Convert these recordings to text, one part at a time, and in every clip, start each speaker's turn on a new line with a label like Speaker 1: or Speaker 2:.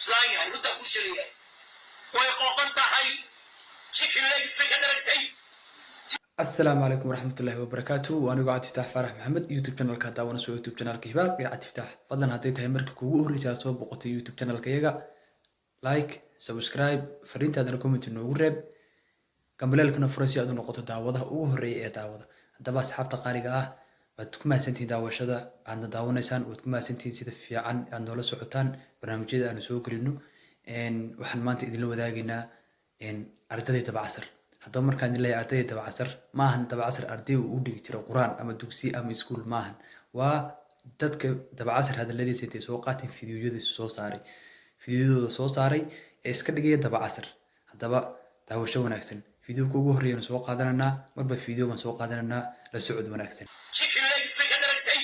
Speaker 1: سلايا يرد كل شيء ويقوم هاي شكل ليس في كدرتي.
Speaker 2: السلام عليكم ورحمة الله وبركاته وأنا قاعد تفتح فرح محمد يوتيوب channel كهذا وأنا سوي يوتيوب channel كيفاك قاعد تفتح فضلا هديتها مركب كوجو رجال بقطة يوتيوب channel كيجا لايك سبسكرايب فرينت هذا الكومنت إنه ورب كمل لكنا فرصة هذا نقطة دعوة وهرية دعوة هذا بس حاب تقاريجا وتكون سنتين دعوة شذا عند دعوة نسان وتكون سنتين سيد في عن دولة سعودان برنامج جديد أنا سوي كلينو إن وحنمانت إذن لو ذاقنا إن أردت تبع عصر هذا مركان اللي أردت تبع عصر ماهن تبع عصر أردي ودي كتير القرآن أما دوكسي أما سكول ماهن ودتك تبع عصر هذا الذي سيتسوقات في فيديو جديد صوصاري إسكندرية تبع عصر هذا بقى ده شو وناكسن فيديو كوجو هري نسوق هذا لنا مربى فيديو مسوق هذا لنا لسعود وناكسن
Speaker 1: شكل ليس في كدرتي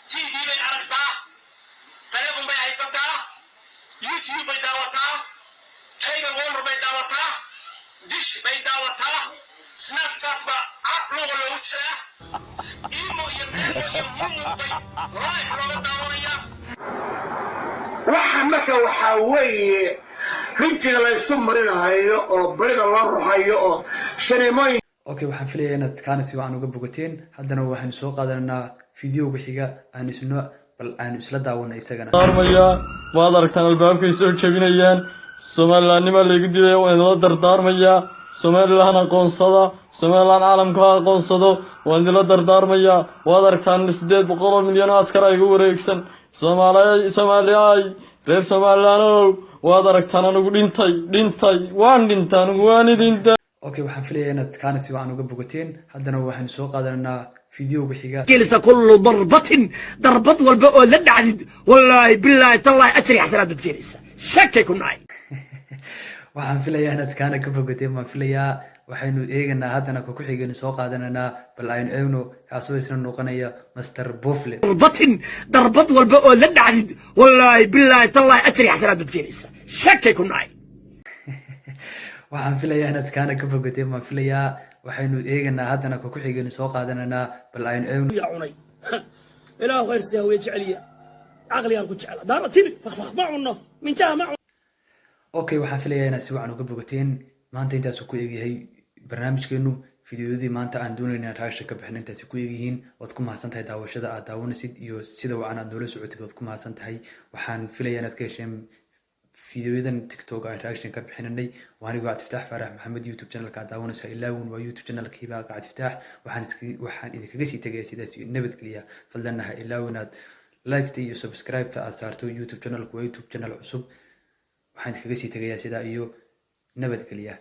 Speaker 1: تي في من عرفتها تلفون بي هيسبتها يوتيوب بي داوتها كيبل وولر بي داوتها دش بي داوتها سناب شات با عقلو ولا وجهه إيمو يمو بي رايح لو داوية وحمك وحاوي runtiga la isu marinayo oo barida la ruxayo oo shaneemoy
Speaker 2: okay waxaan filayaa inaad kaana si wacan uga bogateen haddana waxaan soo qaadanaa video bixiga aan isla daawanay isagana
Speaker 3: darmaya waad aragtaan albaabkay soo jabinayaan Soomaalilandnimo lagu diiday waa in la dardaarmaya Soomaaliland aqoonsada Soomaaliland caalamka aqoonsado waa in la dardaarmaya waad aragtaan 800 milyan oo askar ay ugu wareegsan Soomaaliya reer Soomaaliland waad aragtaan anigu dhintay waan dhintaan waan idinta
Speaker 2: okay waxaan filayaa inaad kaana si wacan uga bogateen haddana waxaan soo qaadanaa video bixiga
Speaker 4: كيلس كل ضربة والبا oo la dhacdid wallahi billahi tallahi ajri xasanaad dadkiisa shakay ku naay
Speaker 2: waxaan filayaa inaad kaana ka bogateen ma filayaa waxaynu eeganaa haddana ku xigeen soo qaadanaa bal aynu eegno kaasoo isna noqonaya master bofle
Speaker 4: ضربة والبا oo la dhacdid wallahi billahi tallahi ajri xasanaad dadkiisa shakay ku naay
Speaker 2: waxaan filayaa inaad kaana ka bogateen ma filayaa waxaynu eeganaa haddana ku xigeen soo qaadanaa bal aynu eegno
Speaker 5: يا عني إله غير سهوي جعلية عقلي أنكو جعل دار تبي فخ معنا من جاه معنا
Speaker 2: okay waxaan filayaa inaad si wacan uga bogateen maanta intaas ku eegyahay barnaamijkeenu fiidiyoodii maanta aan doonaynaa raashin ka bixin intaas ku eegyihiin waad ku mahadsantahay daawashada aad daawanaysid iyo sida wacan aad noola socotid waad ku mahadsantahay waxaan filayaa inaad ka hesheen fiidiyodan TikTok ay raashin ka bixinanay waan igu Cabdifataax Faarax Maxamed YouTube channel ka daawanaysa ilaawun waa YouTube channel kiiba Cabdifataax waxaan idinkaga sii tagay sidaas nabad galiya fadlanaha ilaawinaad like iyo subscribe ta aad saarto YouTube channel ku YouTube channel cusub waxaan idinkaga sii tagayaa sida iyo nabad galiya